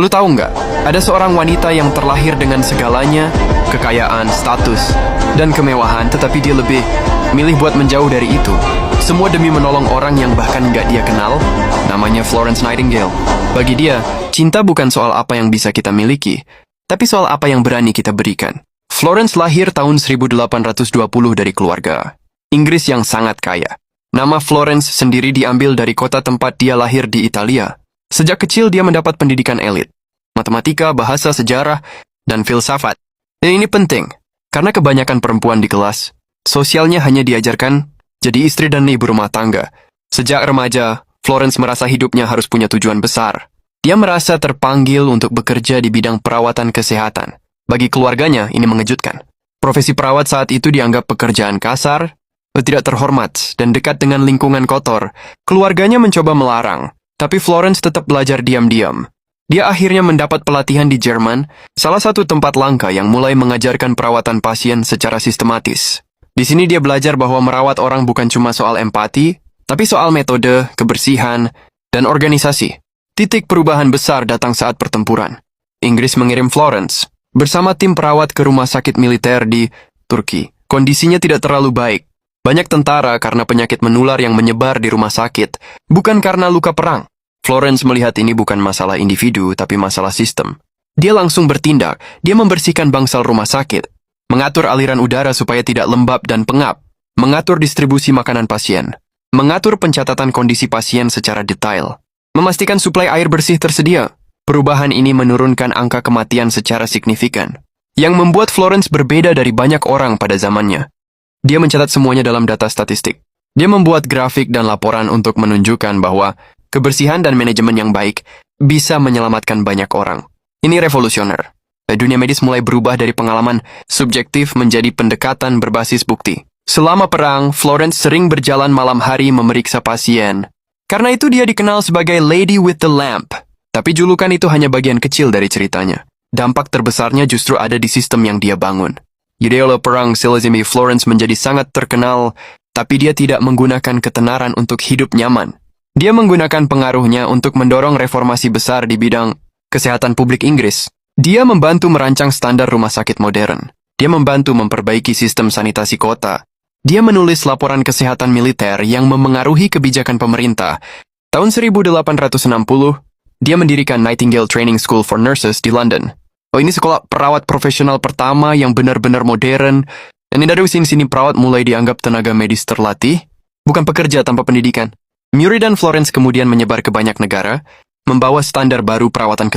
Lu tahu nggak? Ada seorang wanita yang terlahir dengan segalanya, kekayaan, status, dan kemewahan, tetapi dia lebih milih buat menjauh dari itu. Semua demi menolong orang yang bahkan nggak dia kenal, namanya Florence Nightingale. Bagi dia, cinta bukan soal apa yang bisa kita miliki, tapi soal apa yang berani kita berikan. Florence lahir tahun 1820 dari keluarga Inggris yang sangat kaya. Nama Florence sendiri diambil dari kota tempat dia lahir di Italia. Sejak kecil dia mendapat pendidikan elit, matematika, bahasa, sejarah, dan filsafat. Dan ini penting, karena kebanyakan perempuan di kelas, sosialnya hanya diajarkan jadi istri dan ibu rumah tangga. Sejak remaja, Florence merasa hidupnya harus punya tujuan besar. Dia merasa terpanggil untuk bekerja di bidang perawatan kesehatan. Bagi keluarganya, ini mengejutkan. Profesi perawat saat itu dianggap pekerjaan kasar, tidak terhormat, dan dekat dengan lingkungan kotor. Keluarganya mencoba melarang, tapi Florence tetap belajar diam-diam. Dia akhirnya mendapat pelatihan di Jerman, salah satu tempat langka yang mulai mengajarkan perawatan pasien secara sistematis. Di sini dia belajar bahwa merawat orang bukan cuma soal empati, tapi soal metode, kebersihan, dan organisasi. Titik perubahan besar datang saat pertempuran. Inggris mengirim Florence bersama tim perawat ke rumah sakit militer di Turki. Kondisinya tidak terlalu baik. Banyak tentara karena penyakit menular yang menyebar di rumah sakit, bukan karena luka perang. Florence melihat ini bukan masalah individu, tapi masalah sistem. Dia langsung bertindak. Dia membersihkan bangsal rumah sakit, mengatur aliran udara supaya tidak lembab dan pengap, mengatur distribusi makanan pasien, mengatur pencatatan kondisi pasien secara detail, memastikan suplai air bersih tersedia. Perubahan ini menurunkan angka kematian secara signifikan, yang membuat Florence berbeda dari banyak orang pada zamannya. Dia mencatat semuanya dalam data statistik. Dia membuat grafik dan laporan untuk menunjukkan bahwa kebersihan dan manajemen yang baik bisa menyelamatkan banyak orang. Ini revolusioner. Dunia medis mulai berubah dari pengalaman subjektif menjadi pendekatan berbasis bukti. Selama perang, Florence sering berjalan malam hari memeriksa pasien. Karena itu dia dikenal sebagai Lady with the Lamp. Tapi julukan itu hanya bagian kecil dari ceritanya. Dampak terbesarnya justru ada di sistem yang dia bangun. Ideologi perang Silazimi Florence menjadi sangat terkenal, tapi dia tidak menggunakan ketenaran untuk hidup nyaman. Dia menggunakan pengaruhnya untuk mendorong reformasi besar di bidang kesehatan publik Inggris. Dia membantu merancang standar rumah sakit modern. Dia membantu memperbaiki sistem sanitasi kota. Dia menulis laporan kesehatan militer yang memengaruhi kebijakan pemerintah. Tahun 1860, dia mendirikan Nightingale Training School for Nurses di London. Ini sekolah perawat profesional pertama yang benar-benar modern. Dan dari sini perawat mulai dianggap tenaga medis terlatih, bukan pekerja tanpa pendidikan. Murray dan Florence kemudian menyebar ke banyak negara, membawa standar baru perawatan